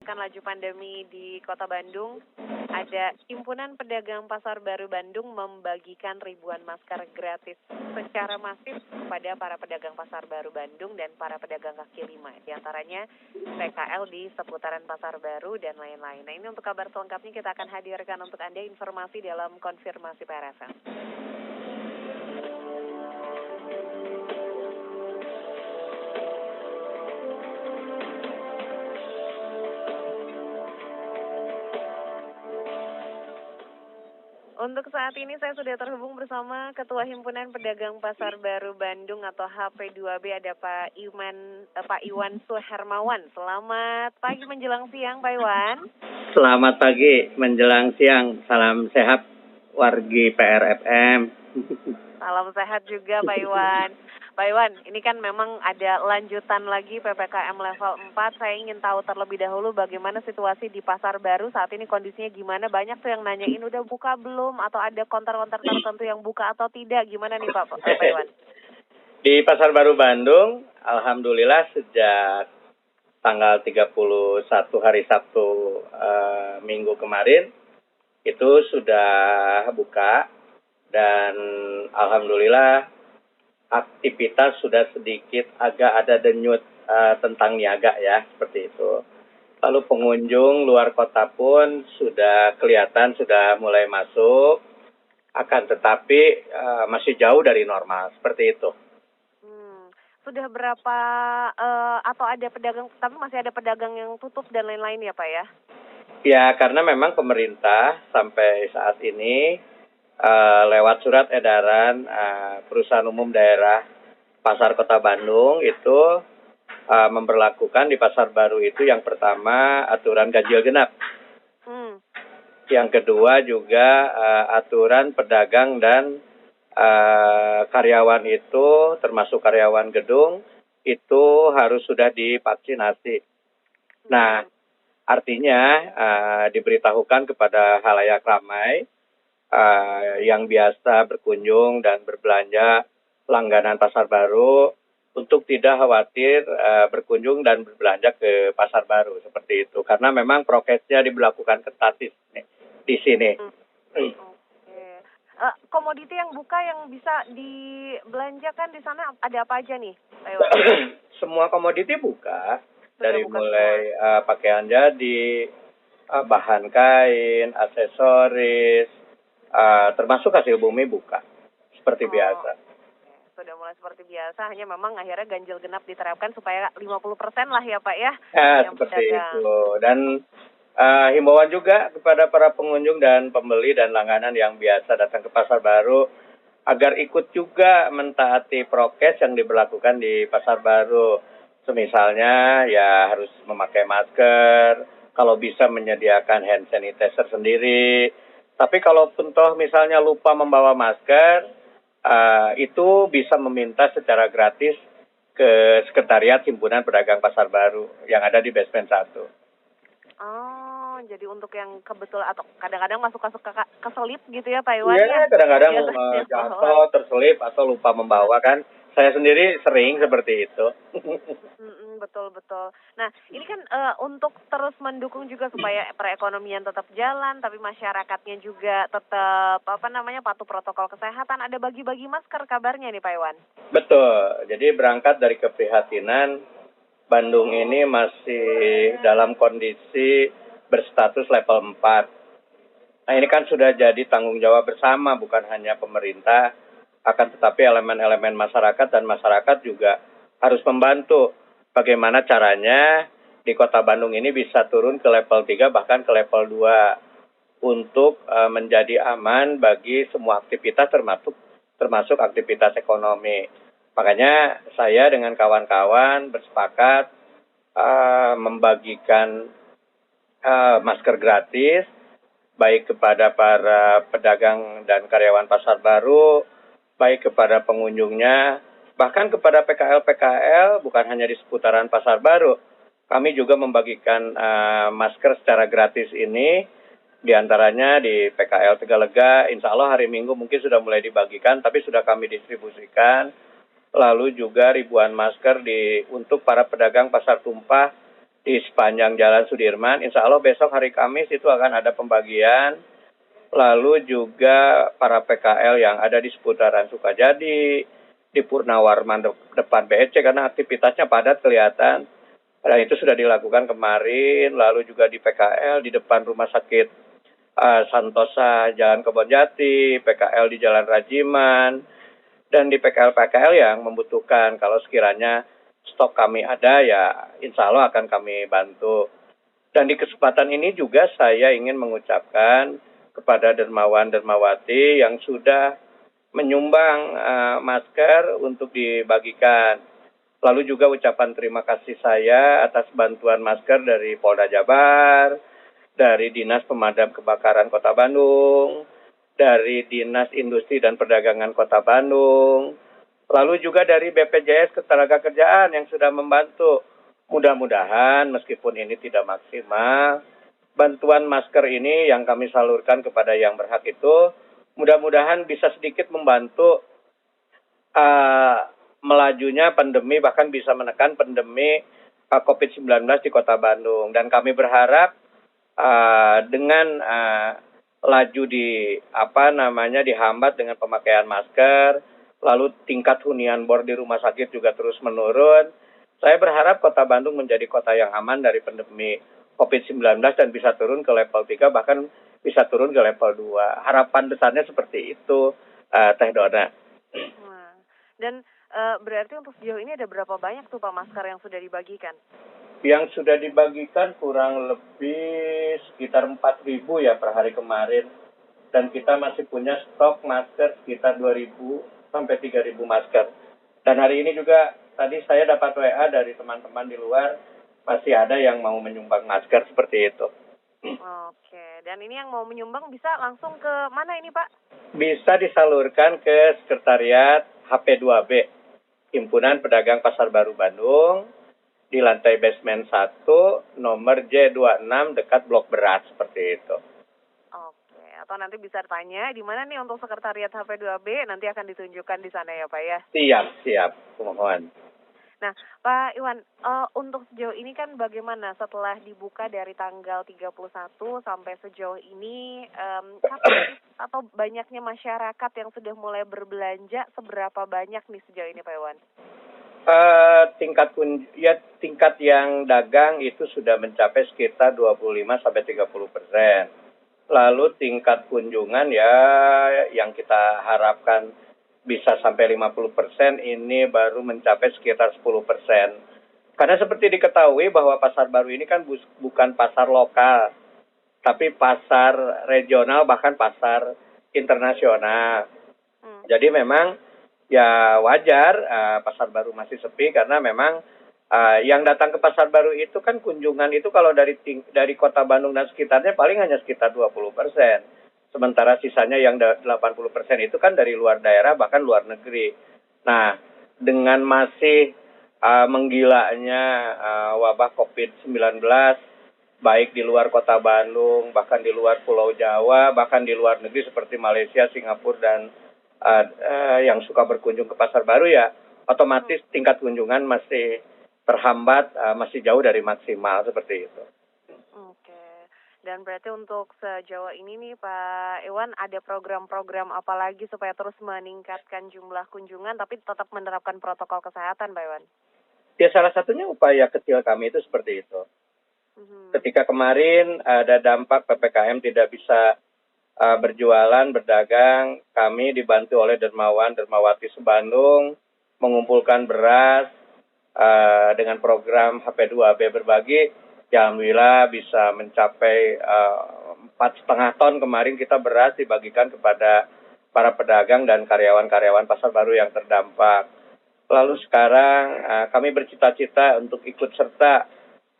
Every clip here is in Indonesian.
menekan laju pandemi di Kota Bandung, ada Himpunan Pedagang Pasar Baru Bandung membagikan ribuan masker gratis secara masif kepada para pedagang Pasar Baru Bandung dan para pedagang kaki lima, di antaranya PKL di seputaran Pasar Baru dan lain-lain. Nah, ini untuk kabar selengkapnya kita akan hadirkan untuk Anda informasi dalam konfirmasi PRFM. Untuk saat ini saya sudah terhubung bersama Ketua Himpunan Pedagang Pasar Baru Bandung atau HP2B, ada Pak Iwan Suhermawan. Selamat pagi menjelang siang, Pak Iwan. Selamat pagi menjelang siang. Salam sehat wargi PRFM. Salam sehat juga, Pak Iwan. Pak Iwan, ini kan memang ada lanjutan lagi PPKM level 4. Saya ingin tahu terlebih dahulu bagaimana situasi di Pasar Baru saat ini, kondisinya gimana? Banyak tuh yang nanyain udah buka belum, atau ada konter-konter tertentu yang buka atau tidak. Gimana nih Pak Iwan? Di Pasar Baru Bandung, alhamdulillah sejak tanggal 31 hari Sabtu minggu kemarin itu sudah buka, dan alhamdulillah aktivitas sudah sedikit agak ada denyut tentang niaga ya, seperti itu. Lalu pengunjung luar kota pun sudah kelihatan sudah mulai masuk, akan tetapi masih jauh dari normal, seperti itu. Sudah berapa atau ada pedagang, tapi masih ada pedagang yang tutup dan lain-lain ya Pak ya? Ya, karena memang pemerintah sampai saat ini lewat surat edaran Perusahaan Umum Daerah Pasar Kota Bandung itu memberlakukan di Pasar Baru itu yang pertama aturan ganjil genap. Yang kedua juga aturan pedagang dan karyawan itu, termasuk karyawan gedung, itu harus sudah divaksinasi. Nah, artinya diberitahukan kepada halayak ramai yang biasa berkunjung dan berbelanja langganan Pasar Baru untuk tidak khawatir berkunjung dan berbelanja ke Pasar Baru, seperti itu. Karena memang prokesnya diberlakukan ketat di sini. Komoditi yang buka yang bisa dibelanjakan di sana ada apa aja nih, Pak Iwan? Semua komoditi buka, dari mulai pakaian jadi, bahan kain, aksesoris, termasuk hasil bumi buka, seperti biasa. Sudah mulai seperti biasa, hanya memang akhirnya ganjil genap diterapkan supaya 50% lah ya Pak ya. Seperti itu. Dan himbauan juga kepada para pengunjung dan pembeli dan langganan yang biasa datang ke Pasar Baru agar ikut juga mentaati prokes yang diberlakukan di Pasar Baru. Misalnya ya harus memakai masker, kalau bisa menyediakan hand sanitizer sendiri. Tapi kalaupun toh misalnya lupa membawa masker, itu bisa meminta secara gratis ke Sekretariat Himpunan Pedagang Pasar Baru yang ada di basement 1. Jadi untuk yang kebetul atau kadang-kadang masuk keselip gitu ya Pak Iwan? Iya, kadang-kadang jatuh, terselip atau lupa membawa kan. Saya sendiri sering seperti itu. Betul. Nah, ini kan untuk terus mendukung juga supaya perekonomian tetap jalan, tapi masyarakatnya juga tetap patuh protokol kesehatan. Ada bagi-bagi masker kabarnya nih Pak Iwan? Betul. Jadi berangkat dari keprihatinan Bandung ini masih dalam kondisi berstatus level 4. Nah, ini kan sudah jadi tanggung jawab bersama, bukan hanya pemerintah, akan tetapi elemen-elemen masyarakat dan masyarakat juga harus membantu bagaimana caranya di Kota Bandung ini bisa turun ke level 3 bahkan ke level 2 untuk menjadi aman bagi semua aktivitas termasuk aktivitas ekonomi. Makanya saya dengan kawan-kawan bersepakat membagikan masker gratis baik kepada para pedagang dan karyawan Pasar Baru, baik kepada pengunjungnya, bahkan kepada PKL bukan hanya di seputaran Pasar Baru. Kami juga membagikan masker secara gratis ini, diantaranya di PKL Tegalega, insya Allah hari Minggu mungkin sudah mulai dibagikan, tapi sudah kami distribusikan. Lalu juga ribuan masker untuk para pedagang pasar tumpah di sepanjang Jalan Sudirman. Insya Allah besok hari Kamis itu akan ada pembagian. Lalu juga para PKL yang ada di seputaran Sukajadi, di Purnawarman depan BEC karena aktivitasnya padat kelihatan. Dan itu sudah dilakukan kemarin. Lalu juga di PKL di depan Rumah Sakit Santosa Jalan Kebonjati, PKL di Jalan Rajiman, dan di PKL-PKL yang membutuhkan. Kalau sekiranya stok kami ada, ya insya Allah akan kami bantu. Dan di kesempatan ini juga saya ingin mengucapkan kepada dermawan-dermawati yang sudah menyumbang masker untuk dibagikan. Lalu juga ucapan terima kasih saya atas bantuan masker dari Polda Jabar, dari Dinas Pemadam Kebakaran Kota Bandung, dari Dinas Industri dan Perdagangan Kota Bandung, lalu juga dari BPJS Ketenagakerjaan yang sudah membantu. Mudah-mudahan meskipun ini tidak maksimal, bantuan masker ini yang kami salurkan kepada yang berhak itu mudah-mudahan bisa sedikit membantu melajunya pandemi, bahkan bisa menekan pandemi COVID-19 di Kota Bandung. Dan kami berharap dengan laju dihambat dengan pemakaian masker, lalu tingkat hunian bor di rumah sakit juga terus menurun. Saya berharap Kota Bandung menjadi kota yang aman dari pandemi COVID-19 dan bisa turun ke level 3, bahkan bisa turun ke level 2. Harapan besarnya seperti itu, Teh Dona. Dan berarti untuk sejauh ini ada berapa banyak tuh Pak masker yang sudah dibagikan? Yang sudah dibagikan kurang lebih sekitar 4.000 ya per hari kemarin. Dan kita masih punya stok masker sekitar 2.000 sampai 3.000 masker. Dan hari ini juga tadi saya dapat WA dari teman-teman di luar, masih ada yang mau menyumbang masker seperti itu. Oke, dan ini yang mau menyumbang bisa langsung ke mana ini Pak? Bisa disalurkan ke Sekretariat HP2B, Himpunan Pedagang Pasar Baru Bandung, di lantai basement 1, nomor J26 dekat Blok Beras, seperti itu. Oke, atau nanti bisa tanya di mana nih untuk Sekretariat HP2B, nanti akan ditunjukkan di sana ya Pak ya? Siap, mohon. Nah, Pak Iwan, untuk sejauh ini kan bagaimana setelah dibuka dari tanggal 31 sampai sejauh ini, atau banyaknya masyarakat yang sudah mulai berbelanja, seberapa banyak nih sejauh ini Pak Iwan? Tingkat yang dagang itu sudah mencapai sekitar 25-30%. Lalu tingkat kunjungan ya yang kita harapkan bisa sampai 50%, ini baru mencapai sekitar 10%. Karena seperti diketahui bahwa pasar baru ini kan bukan pasar lokal, tapi pasar regional, bahkan pasar internasional. Jadi memang ya wajar pasar baru masih sepi karena memang yang datang ke pasar baru itu kan kunjungan itu kalau dari Kota Bandung dan sekitarnya paling hanya sekitar 20%. Sementara sisanya yang 80% itu kan dari luar daerah, bahkan luar negeri. Nah, dengan masih menggilanya wabah COVID-19, baik di luar Kota Bandung, bahkan di luar Pulau Jawa, bahkan di luar negeri seperti Malaysia, Singapura, dan yang suka berkunjung ke pasar baru, ya otomatis tingkat kunjungan masih terhambat, masih jauh dari maksimal seperti itu. Dan berarti untuk sejauh ini nih Pak Iwan, ada program-program apa lagi supaya terus meningkatkan jumlah kunjungan tapi tetap menerapkan protokol kesehatan Pak Iwan? Ya salah satunya upaya kecil kami itu seperti itu. Ketika kemarin ada dampak PPKM tidak bisa berjualan, berdagang, kami dibantu oleh dermawan-dermawati sebandung mengumpulkan beras dengan program HP2B berbagi. Ya, alhamdulillah bisa mencapai 4,5 ton kemarin kita beras dibagikan kepada para pedagang dan karyawan-karyawan pasar baru yang terdampak. Lalu sekarang kami bercita-cita untuk ikut serta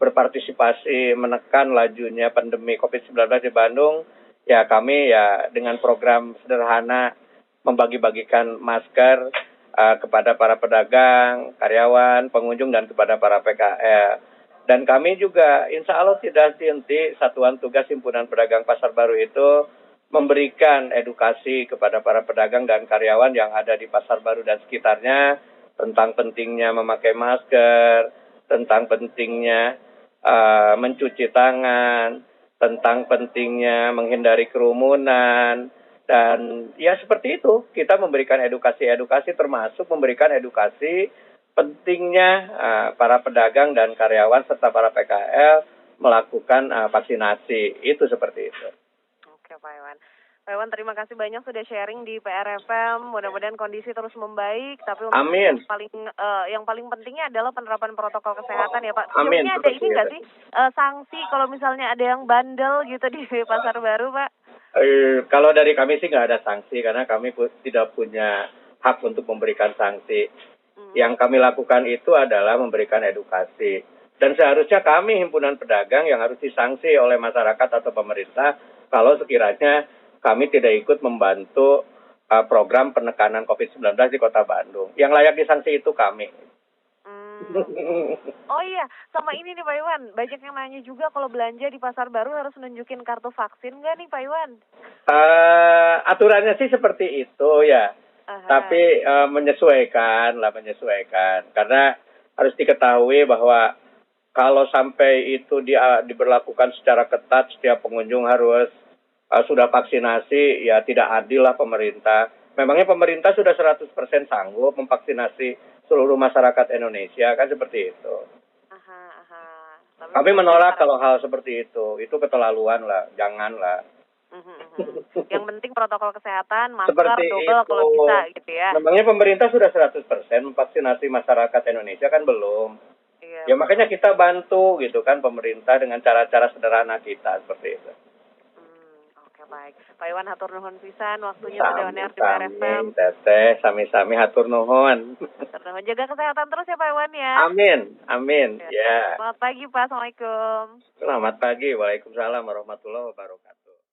berpartisipasi menekan lajunya pandemi COVID-19 di Bandung. Ya kami ya dengan program sederhana membagi-bagikan masker kepada para pedagang, karyawan, pengunjung, dan kepada para PKL. Dan kami juga insya Allah tidak henti Satuan Tugas Himpunan Pedagang Pasar Baru itu memberikan edukasi kepada para pedagang dan karyawan yang ada di Pasar Baru dan sekitarnya tentang pentingnya memakai masker, tentang pentingnya mencuci tangan, tentang pentingnya menghindari kerumunan, dan ya seperti itu. Kita memberikan edukasi-edukasi termasuk memberikan edukasi pentingnya para pedagang dan karyawan serta para PKL melakukan vaksinasi. Itu seperti itu. Oke, Pak Iwan. Pak Iwan, terima kasih banyak sudah sharing di PRFM. Mudah-mudahan kondisi terus membaik. Tapi untuk Amin. yang paling pentingnya adalah penerapan protokol kesehatan ya Pak. Amin. Sejauh ini ada ini nggak sih sanksi kalau misalnya ada yang bandel gitu di Pasar Baru, Pak? Kalau dari kami sih nggak ada sanksi karena kami tidak punya hak untuk memberikan sanksi. Yang kami lakukan itu adalah memberikan edukasi. Dan seharusnya kami himpunan pedagang yang harus disanksi oleh masyarakat atau pemerintah kalau sekiranya kami tidak ikut membantu program penekanan COVID-19 di Kota Bandung. Yang layak disanksi itu kami. Oh iya, sama ini nih Pak Iwan, banyak yang nanya juga kalau belanja di Pasar Baru harus nunjukin kartu vaksin nggak nih Pak Iwan? Aturannya sih seperti itu ya, tapi menyesuaikan. Karena harus diketahui bahwa kalau sampai itu diberlakukan secara ketat, setiap pengunjung harus sudah vaksinasi, ya tidak adil lah pemerintah. Memangnya pemerintah sudah 100% sanggup memvaksinasi seluruh masyarakat Indonesia, kan seperti itu. Kami menolak kalau hal seperti itu keterlaluan lah, janganlah. Yang penting protokol kesehatan, masker, seperti double itu. Kalau bisa gitu ya. Memangnya pemerintah sudah 100% memvaksinasi masyarakat Indonesia, kan belum. Iya, Ya makanya kita bantu gitu kan pemerintah dengan cara-cara sederhana kita seperti itu. Oke, baik. Pak Iwan, hatur nuhun pisan waktunya sudah oner di PRFM. Teteh, sami-sami hatur nuhun. Hatur nuhun. Jaga kesehatan terus ya Pak Iwan ya. Amin. Ya. Selamat pagi Pak, Assalamualaikum. Selamat pagi, waalaikumsalam warahmatullahi wabarakatuh.